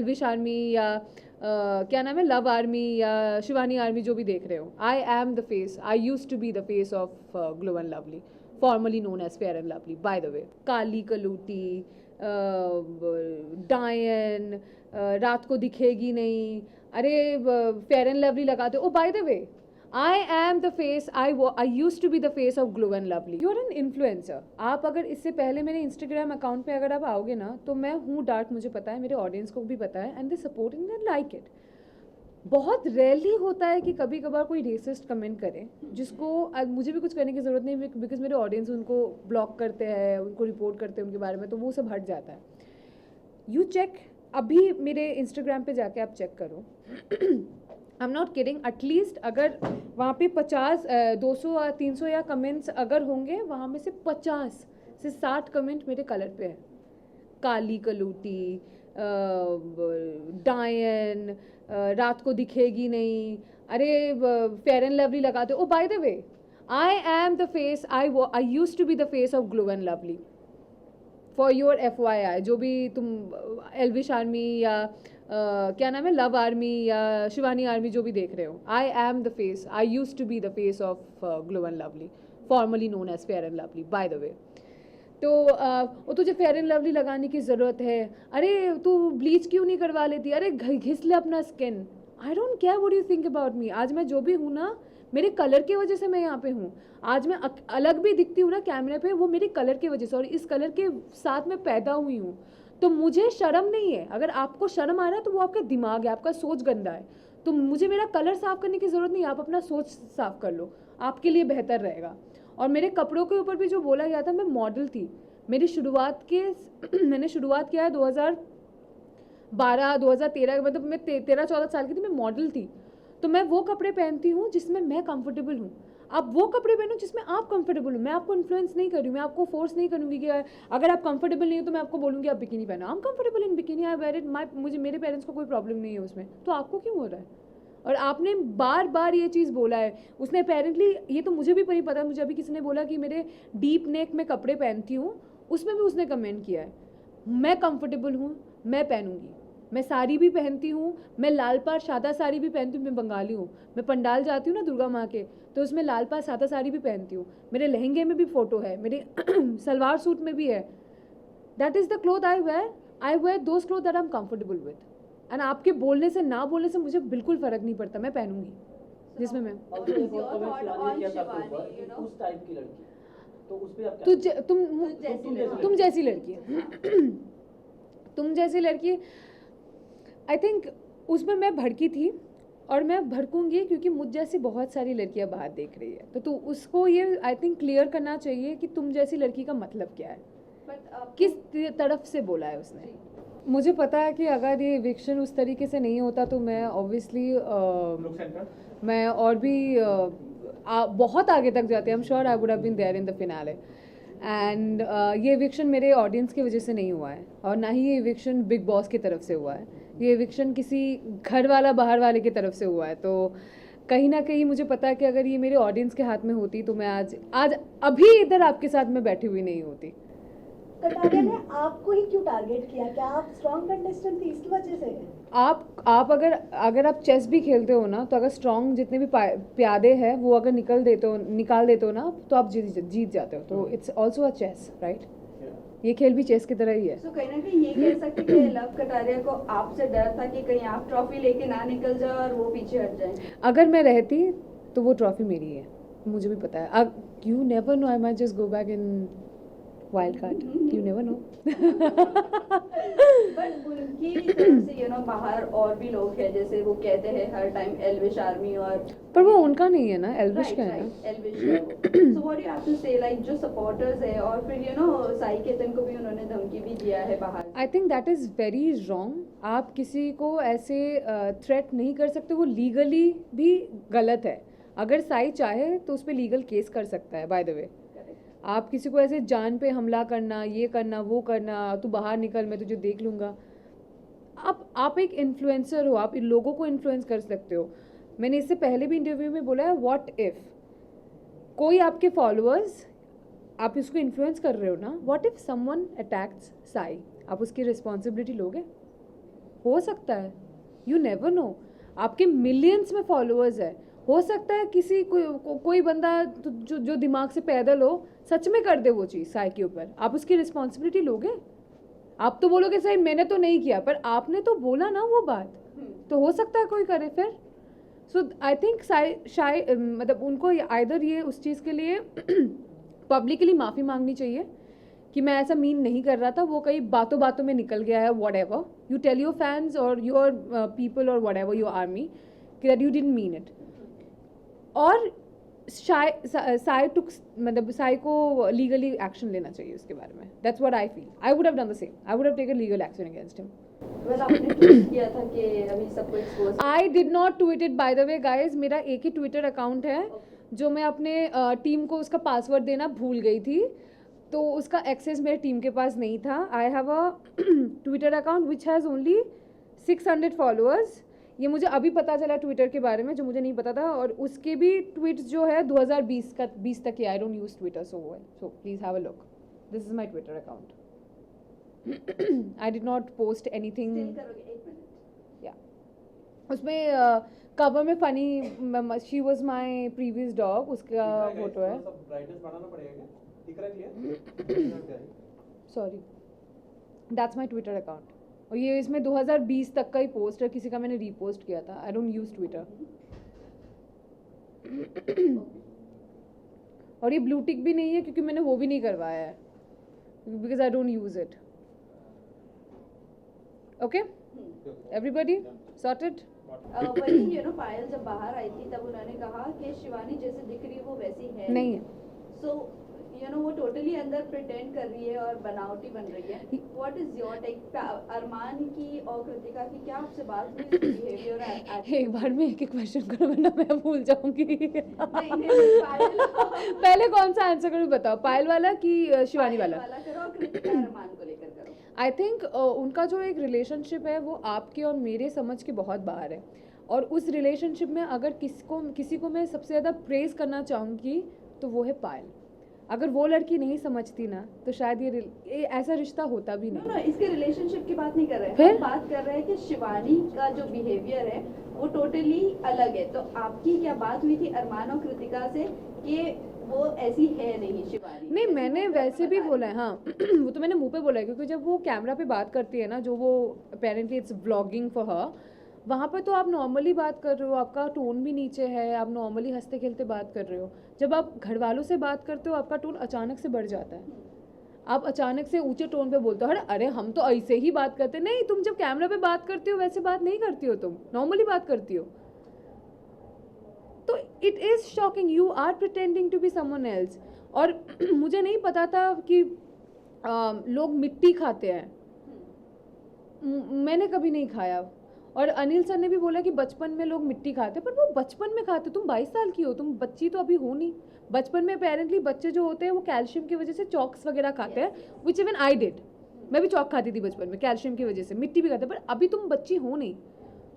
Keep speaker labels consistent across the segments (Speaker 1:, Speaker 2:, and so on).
Speaker 1: Elvish army या क्या नाम है, लव आर्मी या शिवानी आर्मी जो भी देख रहे हो, I am the face, I use to be the face of glow and lovely, formally known as fair and lovely by the way. काली कलूटी, डायन, रात को दिखेगी नहीं, अरे फेयर एंड लवली लगाते हो। By the way, I am the face, I used to be the face of Glow and Lovely. You're an influencer. आप अगर इससे पहले मेरे Instagram अकाउंट पे अगर आप आओगे ना, तो मैं हूँ डार्क, मुझे पता है, मेरे ऑडियंस को भी पता है, and they supporting, they like it. बहुत रेयरली होता है कि कभी कभार कोई रेसिस्ट कमेंट करे जिसको मुझे भी कुछ करने की ज़रूरत नहीं, बिकॉज मेरे ऑडियंस उनको ब्लॉक करते हैं, उनको रिपोर्ट करते हैं उनके बारे में, तो वो सब हट जाता है। यू चेक, अभी मेरे इंस्टाग्राम पे जाके आप चेक करो, I am not kidding, at least अगर वहाँ पे 50, 200 या 300 या कमेंट्स अगर होंगे, वहाँ में से 50 से 60 कमेंट मेरे कलर पे है। काली कलूटी, डायन, रात को दिखेगी नहीं, अरे फेयर एंड लवली लगाते हो। By the way, I am the face, I use to be the face of glow and lovely, for your FYI। जो भी तुम एल्विश आर्मी या क्या नाम है, लव आर्मी या शिवानी आर्मी जो भी देख रहे हो, I am the face, I use to be the face of glow and lovely, formally known as fair and lovely by the way. तो वो तुझे फेयर एंड लवली लगाने की ज़रूरत है, अरे तू ब्लीच क्यों नहीं करवा लेती, अरे घिस ले अपना skin. I don't care what you think about me. आज मैं जो भी हूँ ना, मेरे कलर की वजह से मैं यहाँ पे हूँ। आज मैं अलग भी दिखती हूँ ना कैमरे पे, वो मेरे कलर की वजह से, और इस कलर के साथ मैं पैदा हुई हूँ, तो मुझे शर्म नहीं है। अगर आपको शर्म आ रहा है तो वो आपका दिमाग है, आपका सोच गंदा है। तो मुझे मेरा कलर साफ करने की ज़रूरत नहीं, आप अपना सोच साफ कर लो, आपके लिए बेहतर रहेगा। और मेरे कपड़ों के ऊपर भी जो बोला गया था, मैं मॉडल थी, मेरी शुरुआत के मैंने शुरुआत किया है 2012 2013, मतलब मैं 13-14 साल की थी, मैं मॉडल थी। तो मैं वो कपड़े पहनती हूँ जिसमें मैं कंफर्टेबल हूँ। आप वो कपड़े पहनो जिसमें आप कंफर्टेबल हो। मैं आपको इन्फ्लुएंस नहीं कर रही हूँ, मैं आपको फोर्स नहीं करूँगी कि अगर आप कंफर्टेबल नहीं हो तो मैं आपको बोलूँगी आप बिकिनी पहनो। I am comfortable in bikini, I wear it, मुझे, मेरे पेरेंट्स को कोई प्रॉब्लम नहीं है उसमें, तो आपको क्यों हो रहा है? और आपने बार बार ये चीज़ बोला है, उसने अपेरेंटली, ये तो मुझे भी नहीं पता, मुझे अभी किसी ने बोला कि मेरे डीप नेक में कपड़े पहनती हूँ, उसमें भी उसने कमेंट किया है। मैं कंफर्टेबल हूँ, मैं पहनूंगी। मैं साड़ी भी पहनती हूँ, मैं लाल पार सादा साड़ी भी पहनती हूँ, मैं बंगाली हूँ। मैं पंडाल जाती हूँ ना दुर्गा माँ के, तो उसमें लाल पार सादा साड़ी भी पहनती हूँ। मेरे लहंगे में भी फ़ोटो है, मेरे सलवार सूट में भी है। That is the cloth I wear those cloth that I am comfortable with. And आपके बोलने से ना बोलने से मुझे बिल्कुल फ़र्क नहीं पड़ता, मैं पहनूंगी जिसमें मैं। तुम जैसी लड़की तुम जैसी लड़की, आई थिंक उसमें मैं भड़की थी, और मैं भड़कूंगी क्योंकि मुझ जैसी बहुत सारी लड़कियां बाहर देख रही है। तो उसको ये आई थिंक क्लियर करना चाहिए कि तुम जैसी लड़की का मतलब क्या है, किस तरफ से बोला है उसने। मुझे पता है कि अगर ये इविक्शन उस तरीके से नहीं होता तो मैं ऑब्वियसली मैं और भी बहुत आगे तक जाते। I am sure I would have been there in the finale. And ये इविक्शन मेरे ऑडियंस की वजह से नहीं हुआ है, और ना ही ये इविक्शन बिग बॉस की तरफ से हुआ है। ये इविक्शन किसी घर वाला बाहर वाले की तरफ से हुआ है। तो कहीं ना कहीं मुझे पता है कि अगर ये मेरे ऑडियंस के हाथ में होती तो मैं आज अभी इधर आपके साथ में बैठी हुई नहीं होती।
Speaker 2: कटारिया ने आपको ही क्यों टारगेट किया? क्या आप स्ट्रॉन्ग कंटेस्टेंट थी इसकी वजह से?
Speaker 1: आप अगर आप चेस भी खेलते हो ना, तो अगर स्ट्रॉन्ग जितने भी प्यादे हैं वो अगर निकाल देते हो ना, तो आप जीत जाते हो। तो it's also a chase, right? ये खेल भी चेस की तरह ही है।
Speaker 3: तो कहीं ना कहीं ये कह सकते कि लव कटारिया को आपसे डर था कि कहीं आप ट्रॉफी लेके ना निकल जाओ और वो पीछे हट जाए।
Speaker 1: अगर मैं रहती तो वो ट्रॉफी मेरी है, मुझे भी पता है। You never know, I might just go back in wild card, you never know.
Speaker 3: But उनकी तरफ से बाहर और भी लोग हैं, जैसे वो कहते हैं हर टाइम एल्विश आर्मी, और
Speaker 1: पर वो उनका नहीं है ना, एल्विश का है ना।
Speaker 3: Elvish so what you have to say, like जो सपोर्टर्स है, और फिर साई केतन को भी उन्होंने धमकी भी दिया है बाहर।
Speaker 1: I think that is very wrong. आप किसी को ऐसे थ्रेट नहीं कर सकते, वो लीगली भी गलत है। अगर साई चाहे तो उस पर लीगल केस कर सकता है। बाय द वे, आप किसी को ऐसे जान पे हमला करना, ये करना, वो करना, तू बाहर निकल मैं तुझे देख लूँगा। आप एक इन्फ्लुएंसर हो, आप इन लोगों को इन्फ्लुएंस कर सकते हो। मैंने इससे पहले भी इंटरव्यू में बोला है, व्हाट इफ़ कोई आपके फॉलोअर्स, आप इसको इन्फ्लुएंस कर रहे हो ना, what if someone attacks Sai, आप उसकी रिस्पॉन्सिबिलिटी लोगे? हो सकता है, यू नेवर नो, आपके मिलियंस में फॉलोअर्स है, हो सकता है किसी कोई बंदा जो दिमाग से पैदल हो सच में कर दे वो चीज़ साई के ऊपर, आप उसकी रिस्पॉन्सिबिलिटी लोगे? आप तो बोलोगे सही मैंने तो नहीं किया, पर आपने तो बोला ना वो बात, तो हो सकता है कोई करे फिर। सो आई थिंक मतलब उनको आइदर ये उस चीज़ के लिए पब्लिकली माफ़ी मांगनी चाहिए कि मैं ऐसा मीन नहीं कर रहा था, वो कई बातों बातों में निकल गया है, whatever you tell your fans और योर पीपल और वॉट एवर योर आर्मी कि that you didn't mean it. और साई टुक मतलब साई को लीगली एक्शन लेना चाहिए उसके बारे में, that's what I feel. I would have done the same, I would have taken legal action against him.
Speaker 3: Well आपने ट्वीट किया था कि अभी सबको expose.
Speaker 1: I did not tweet it by the way guys, मेरा एक ही ट्विटर अकाउंट है जो मैं अपने टीम को उसका पासवर्ड देना भूल गई थी, तो उसका एक्सेस मेरे टीम के पास नहीं था। I have a Twitter account which has only 600 followers, ये मुझे अभी पता चला ट्विटर के बारे में जो मुझे नहीं पता था, और उसके भी ट्वीट्स जो है 2020 तक ही। I don't use Twitter so well, so please have a look, this is my Twitter account. I did not post anything. या उसमें कवर में funny she was my previous dog, उसका फोटो है।
Speaker 4: ब्राइटनेस बढ़ाना पड़ेगा क्या? दिख रहा है clear?
Speaker 1: Sorry, that's my Twitter account, और ये इसमें 2020 तक का ही पोस्ट है, किसी का मैंने रीपोस्ट किया था। आई डोंट यूज ट्विटर। और ये ब्लू टिक भी नहीं है क्योंकि मैंने वो भी नहीं करवाया है, because I don't use it. Okay everybody sorted.
Speaker 3: वही यू नो पायल जब बाहर आई थी तब उन्होंने कहा कि शिवानी जैसे दिख रही है वो वैसी है
Speaker 1: नहीं है।
Speaker 3: सो यू नो वो टोटली अंदर प्रिटेंड कर रही है और बनावटी बन रही है। What is your take? Armaan की और कृतिका की क्या आपसे बात हुई बिहेवियर और
Speaker 1: एक बार में एक क्वेश्चन करो वरना मैं भूल जाऊंगी।
Speaker 3: नहीं पायल
Speaker 1: पहले कौन सा आंसर करूँ बताओ, पायल वाला कि शिवानी वाला?
Speaker 3: करो और कृतिका अरमान को लेकर करो।
Speaker 1: आई थिंक उनका जो एक रिलेशनशिप है वो आपके और मेरे समझ के बहुत बाहर है, और उस रिलेशनशिप में अगर किसी को मैं सबसे ज़्यादा प्रेज करना चाहूँगी तो वो है पायल। अगर वो लड़की नहीं समझती ना तो शायद ये ऐसा रिश्ता होता भी नहीं।
Speaker 3: नो इसके रिलेशनशिप की बात नहीं कर रहे हैं,
Speaker 1: फिर?
Speaker 3: हम बात कर रहे हैं कि शिवानी का जो बिहेवियर है वो टोटली अलग है। तो आपकी क्या बात हुई थी अरमान और कृतिका से कि वो ऐसी है नहीं शिवानी?
Speaker 1: नहीं, मैंने वैसे भी बोला है, हाँ वो तो मैंने मुंह पे बोला है, क्योंकि जब वो कैमरा पे बात करती है ना, जो वो apparently it's vlogging for her, वहाँ पर तो आप नॉर्मली बात कर रहे हो, आपका टोन भी नीचे है, आप नॉर्मली हंसते खेलते बात कर रहे हो। जब आप घर वालों से बात करते हो आपका टोन अचानक से बढ़ जाता है, आप अचानक से ऊंचे टोन पे बोलते हो, अरे हम तो ऐसे ही बात करते। नहीं, तुम जब कैमरा पे बात करती हो वैसे बात नहीं करती हो, तुम नॉर्मली बात करती हो। तो it is shocking, you are pretending to be someone else. और मुझे नहीं पता था कि लोग मिट्टी खाते हैं, मैंने कभी नहीं खाया। और अनिल सर ने भी बोला कि बचपन में लोग मिट्टी खाते, पर वो बचपन में खाते, तुम 22 साल की हो, तुम बच्ची तो अभी हो नहीं। बचपन में अपेरेंटली बच्चे जो होते हैं वो कैल्शियम की वजह से चॉक्स वगैरह खाते हैं, विच इवन आई डिड। मैं भी चॉक खाती थी बचपन में कैल्शियम की वजह से, मिट्टी भी खाते, पर अभी तुम बच्ची हो नहीं,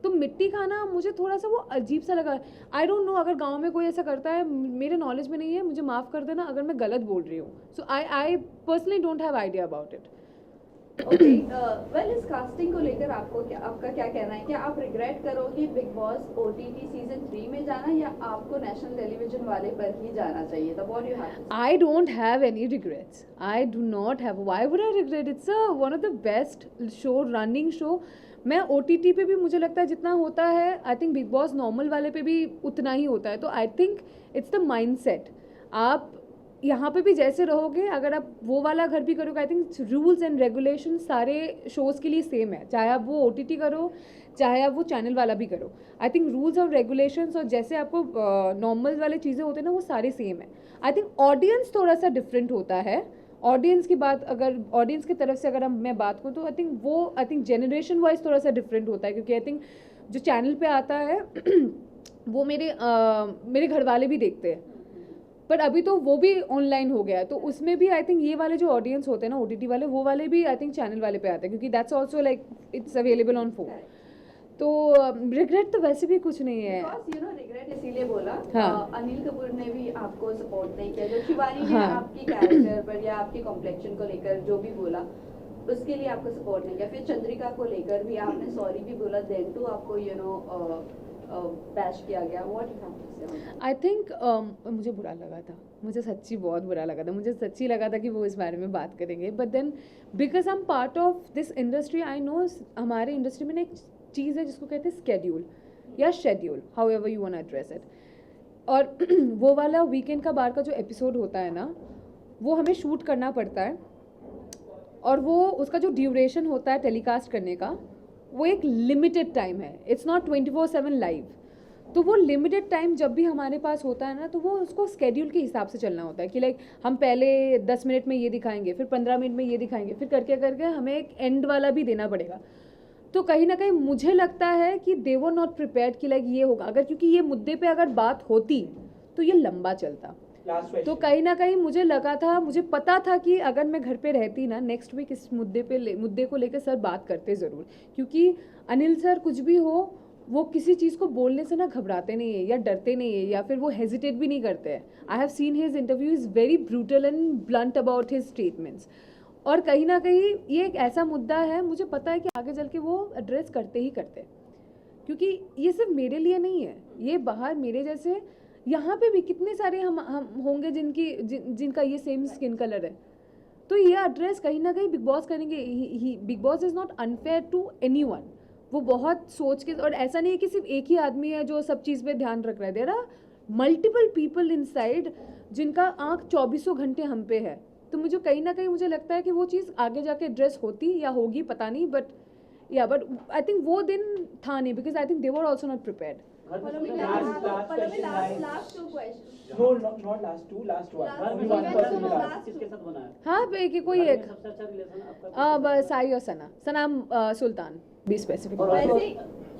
Speaker 1: तुम मिट्टी खाना मुझे थोड़ा सा वो अजीब सा लगा। आई डोंट नो अगर गांव में कोई ऐसा करता है, मेरे नॉलेज में नहीं है, मुझे माफ़ कर देना अगर मैं गलत बोल रही हूँ। So I personally don't have idea about it.
Speaker 3: Okay well इस कास्टिंग को लेकर आपका क्या कहना है? क्या आप रिग्रेट करोगे बिग बॉस OTT सीजन 3 में जाना, या आपको नेशनल टेलीविजन वाले पर ही जाना चाहिए था? What you have?
Speaker 1: I don't have any regrets. I do not have. Why would I regret? It's one of the best show, running show. मैं OTT पे भी मुझे लगता है जितना होता है, I think big boss normal वाले पे भी उतना ही होता है। तो I think it's the mindset. आप यहाँ पे भी जैसे रहोगे, अगर आप वो वाला घर भी करोगे, I think rules and regulation सारे शोज़ के लिए सेम है, चाहे आप वो OTT करो चाहे आप वो चैनल वाला भी करो। आई थिंक रूल्स और रेगुलेशंस और जैसे आपको नॉर्मल वाले चीज़ें होते हैं ना, वो सारे सेम है। आई थिंक ऑडियंस थोड़ा सा डिफरेंट होता है। ऑडियंस की बात, अगर ऑडियंस की तरफ से अगर मैं बात करूँ तो आई थिंक जनरेशन वाइज थोड़ा सा डिफरेंट होता है, क्योंकि आई थिंक जो चैनल पे आता है वो मेरे घर वाले भी देखते हैं, पर अभी तो वो भी ऑनलाइन हो गया है, तो उसमें भी आई थिंक ये वाले जो ऑडियंस होते हैं ना OTT वाले, वो वाले भी आई थिंक चैनल वाले पे आते हैं, क्योंकि that's also like it's available on phone. तो रिग्रेट तो वैसे भी कुछ नहीं है।
Speaker 3: बिकॉज़ यू नो रिग्रेट इसीलिए बोला,
Speaker 1: हाँ।
Speaker 3: अनिल कपूर ने भी आपको सपोर्ट नहीं किया, जो शिवानी ने
Speaker 1: हाँ।
Speaker 3: आपकी कैरेक्टर पर या आपकी कॉम्प्लेक्शन को लेकर जो भी बोला, उसके लिए आपको सपोर्ट नहीं किया? फिर चंद्रिका को लेकर भी आपने सॉरी भी बोला, देन टू आपको बैश किया गया। व्हाट यू हैव टू से?
Speaker 1: आई थिंक मुझे बुरा लगा था, मुझे सच्ची बहुत बुरा लगा था, मुझे सच्ची लगा था कि वो इस बारे में बात करेंगे, but then because I am part of this industry, I know हमारे इंडस्ट्री में ना एक चीज़ है जिसको कहते हैं स्केड्यूल या schedule, how ever you want address it. और वो वाला वीकेंड का बार का जो एपिसोड होता है ना, वो हमें शूट करना पड़ता है, और वो उसका जो ड्यूरेशन होता है टेलीकास्ट करने का, वो एक लिमिटेड टाइम है, इट्स नॉट 24/7 लाइव। तो वो लिमिटेड टाइम जब भी हमारे पास होता है ना, तो वो उसको स्केड्यूल के हिसाब से चलना होता है कि लाइक हम पहले 10 मिनट में ये दिखाएंगे, फिर 15 मिनट में ये दिखाएंगे, फिर करके करके हमें एक एंड वाला भी देना पड़ेगा। तो कहीं ना कहीं मुझे लगता है कि दे वर नॉट प्रिपेयर्ड कि लाइक ये होगा, अगर क्योंकि ये मुद्दे पे अगर बात होती तो ये लंबा चलता। तो कहीं ना कहीं मुझे लगा था, मुझे पता था कि अगर मैं घर पे रहती ना, नेक्स्ट वीक इस मुद्दे को लेकर सर बात करते ज़रूर, क्योंकि अनिल सर कुछ भी हो, वो किसी चीज़ को बोलने से ना घबराते नहीं है या डरते नहीं है, या फिर वो हेजिटेट भी नहीं करते हैं। I have seen his interview, is very brutal and blunt about his statements. और कहीं ना कहीं ये एक ऐसा मुद्दा है, मुझे पता है कि आगे चल के वो एड्रेस करते ही करते हैं, क्योंकि ये सिर्फ मेरे लिए नहीं है, ये बाहर मेरे जैसे यहाँ पे भी कितने सारे हम होंगे जिनका ये सेम स्किन कलर है। तो ये एड्रेस कहीं ना कहीं बिग बॉस करेंगे। Bigg Boss is not unfair to anyone. वो बहुत सोच के, और ऐसा नहीं है कि सिर्फ एक ही आदमी है जो सब चीज़ पे ध्यान रख रहा है। There are multiple people inside जिनका आँख 24 घंटे हम पे है। तो मुझे कहीं ना कहीं मुझे लगता है कि वो चीज़ आगे जाके एड्रेस होती या होगी, पता नहीं, बट आई थिंक वो दिन था नहीं, because I think they were also not prepared.
Speaker 3: Last two question.
Speaker 4: No, not last two, last one.
Speaker 3: Last
Speaker 4: Only
Speaker 3: one.
Speaker 4: one person will
Speaker 3: Last
Speaker 4: ask.
Speaker 5: किसके साथ बना है?
Speaker 1: हाँ कि कोई एक
Speaker 5: सबसे अच्छा रिलेशन आपका
Speaker 1: बस साई और सना सुल्तान बी स्पेसिफिक।
Speaker 5: और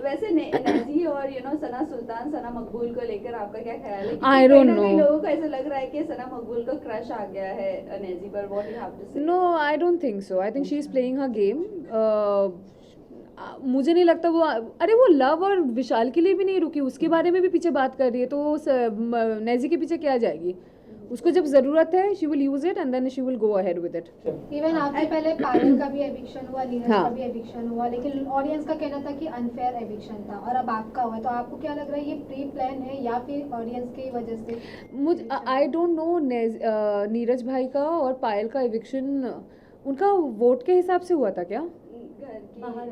Speaker 3: वैसे नेजी और सना सुल्तान, सना मकबूल को लेकर आपका क्या ख्याल है?
Speaker 1: I don't
Speaker 3: कहीं ना कहीं
Speaker 1: know.
Speaker 3: लोगों को ऐसा लग रहा है कि सना मकबूल को क्रश आ गया है नेजी पर। What you have to say?
Speaker 1: No, I don't think so. I think she is playing her game. मुझे नहीं लगता वो, अरे वो लव और विशाल के लिए भी नहीं रुकी, उसके बारे में भी पीछे बात कर रही है, तो नेजी के पीछे क्या जाएगी? उसको जब ज़रूरत है she will use it and then she will go ahead with it.
Speaker 6: Even आपसे पहले पायल का भी एविक्शन हुआ, नीरज
Speaker 1: हाँ।
Speaker 6: का भी एविक्शन हुआ, लेकिन ऑडियंस का कहना था कि अनफेयर एविक्शन था, और अब आपका हुआ। तो आपको क्या लग रहा है, ये प्री प्लान है या फिर ऑडियंस की वजह से?
Speaker 1: मुझे आई डोंट नो नीरज भाई का और पायल का एविक्शन उनका वोट के हिसाब से हुआ था क्या?
Speaker 3: बाहर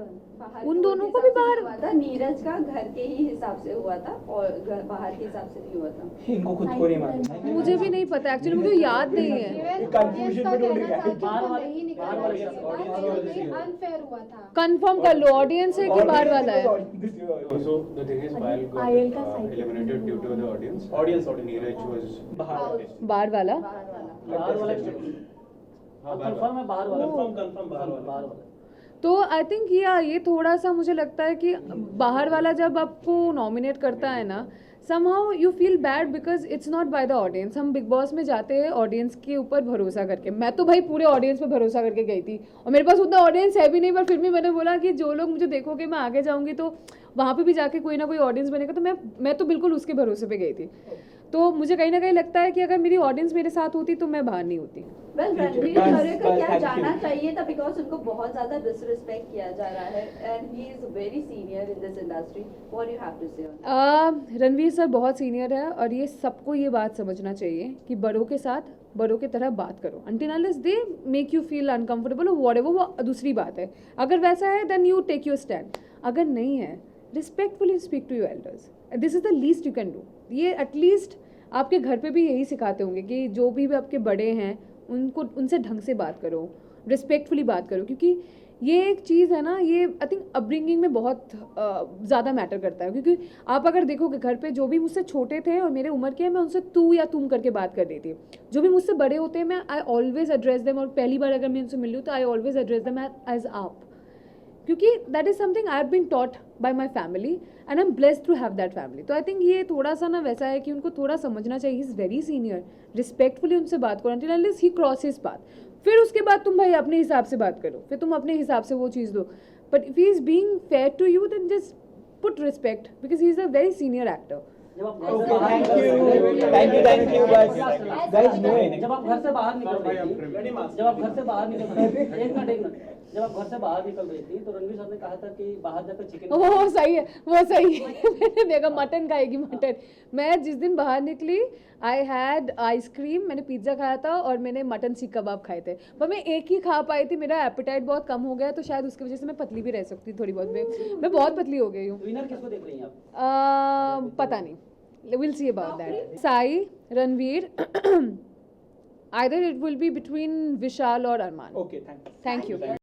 Speaker 1: उन
Speaker 3: के
Speaker 1: दोनों
Speaker 3: हिसाब
Speaker 1: को भी
Speaker 3: से
Speaker 1: बाहर-
Speaker 3: हुआ था। नीरज का घर के ही हिसाब से हुआ था और बाहर के हिसाब से नहीं हुआ था।
Speaker 4: इनको खुद को नहीं मालूम।
Speaker 1: मुझे भी नहीं पता एक्चुअली, मुझे याद नहीं है।
Speaker 6: इवन
Speaker 4: confusion
Speaker 6: ऑडियंस का
Speaker 4: में डूब
Speaker 6: कहना
Speaker 4: गया।
Speaker 6: था कि
Speaker 5: बाहर
Speaker 6: वो
Speaker 5: वाले-
Speaker 6: नहीं निकल
Speaker 5: बाहर वाले-
Speaker 6: रहे थे,
Speaker 4: audience की वजह से हुआ।
Speaker 6: अनफेयर हुआ था।
Speaker 1: कंफर्म कर लो ऑडियंस है कि बाहर वाला है।
Speaker 7: Also, the thing is, Payal got
Speaker 2: Payal का side
Speaker 7: eliminated due to the audience.
Speaker 4: Audience.
Speaker 7: Neeraj was
Speaker 4: बाहर
Speaker 1: बाहर वाला
Speaker 5: बाहर वाला कंफर्म है, बाहर वाला
Speaker 4: Confirm बाहर वाला।
Speaker 5: बाहर वाला।
Speaker 1: तो आई थिंक ये थोड़ा सा मुझे लगता है कि बाहर वाला जब आपको नॉमिनेट करता है ना, somehow you feel bad because it's not by the audience. हम बिग बॉस में जाते हैं ऑडियंस के ऊपर भरोसा करके। मैं तो भाई पूरे ऑडियंस पे भरोसा करके गई थी, और मेरे पास उतना ऑडियंस है भी नहीं, पर फिर भी मैंने बोला कि जो लोग मुझे देखोगे मैं आगे जाऊंगी तो वहाँ पे भी जाके कोई ना कोई ऑडियंस बनेगा। तो मैं तो बिल्कुल उसके भरोसे पे गई थी। तो मुझे कहीं ना कहीं लगता है कि अगर मेरी ऑडियंस मेरे साथ होती तो मैं बाहर नहीं होती।
Speaker 3: वेल, रणवीर
Speaker 4: बस-
Speaker 3: शौर्य का
Speaker 4: बस
Speaker 3: क्या
Speaker 4: thank
Speaker 3: जाना
Speaker 4: you.
Speaker 3: चाहिए था, बिकॉज उनको बहुत ज्यादा डिसरिस्पेक्ट किया जा रहा है and he is very senior in this industry. What you have to say on that?
Speaker 1: Ranveer sir बहुत सीनियर है, और ये सबको ये बात समझना चाहिए कि बड़ों के साथ बड़ों की तरह बात करो। Until unless they make you feel uncomfortable और व्हाटएवर, वो दूसरी बात है। अगर वैसा है then you take your stand, अगर नहीं है respectfully speak to your elders. This is the least you can do. ये एटलीस्ट आपके घर पे भी यही सिखाते होंगे कि जो भी आपके बड़े हैं उनसे ढंग से बात करो, रिस्पेक्टफुली बात करो, क्योंकि ये एक चीज़ है ना, ये आई थिंक अपब्रिंगिंग में बहुत ज़्यादा मैटर करता है। क्योंकि आप अगर देखोगे घर पे जो भी मुझसे छोटे थे और मेरे उम्र के हैं, मैं उनसे तू या तुम करके बात कर रही थी। जो भी मुझसे बड़े होते हैं मैं आई ऑलवेज एड्रेस देम, और पहली बार अगर मैं उनसे मिल रही हूँ तो I always address them as आप, क्योंकि that is something I have been taught by my family and I am blessed to have that family. तो आई थिंक ये थोड़ा सा ना वैसा है कि उनको थोड़ा समझना चाहिए, he is very senior, respectfully उनसे बात करो until unless he cross his path. फिर उसके बाद तुम भाई अपने हिसाब से बात करो, फिर तुम अपने हिसाब से वो चीज़ दो। But if he is being fair to you then just put respect, because he is a very senior actor.
Speaker 5: जब आप
Speaker 8: Okay, thank you, but guys, no.
Speaker 5: जब आप घर से बाहर निकल रही थी,
Speaker 4: Ready, master.
Speaker 5: जब आप घर से बाहर निकल रही थी, एक मिनट, जब आप घर से बाहर निकल रही थी तो रणवीर सर ने कहा था कि बाहर जाकर चिकन
Speaker 1: वो सही है, वो सही है। मैंने देखा मटन खाएगी मटन। मैं जिस दिन बाहर निकली आई हैड आइसक्रीम, मैंने पिज्ज़ा खाया था और मैंने मटन सीख कबाब खाए थे, पर मैं एक ही खा पाई थी। मेरा एपेटाइट बहुत कम हो गया, तो शायद उसकी वजह से मैं पतली भी रह सकती थोड़ी बहुत। मैं बहुत पतली हो गई हूँ।
Speaker 5: विनर किसको देख रही हैं आप?
Speaker 1: पता नहीं, we'll see about that. Sai, Ranveer, either it will be between Vishal or Arman.
Speaker 4: Okay, thank you.
Speaker 1: Thank you.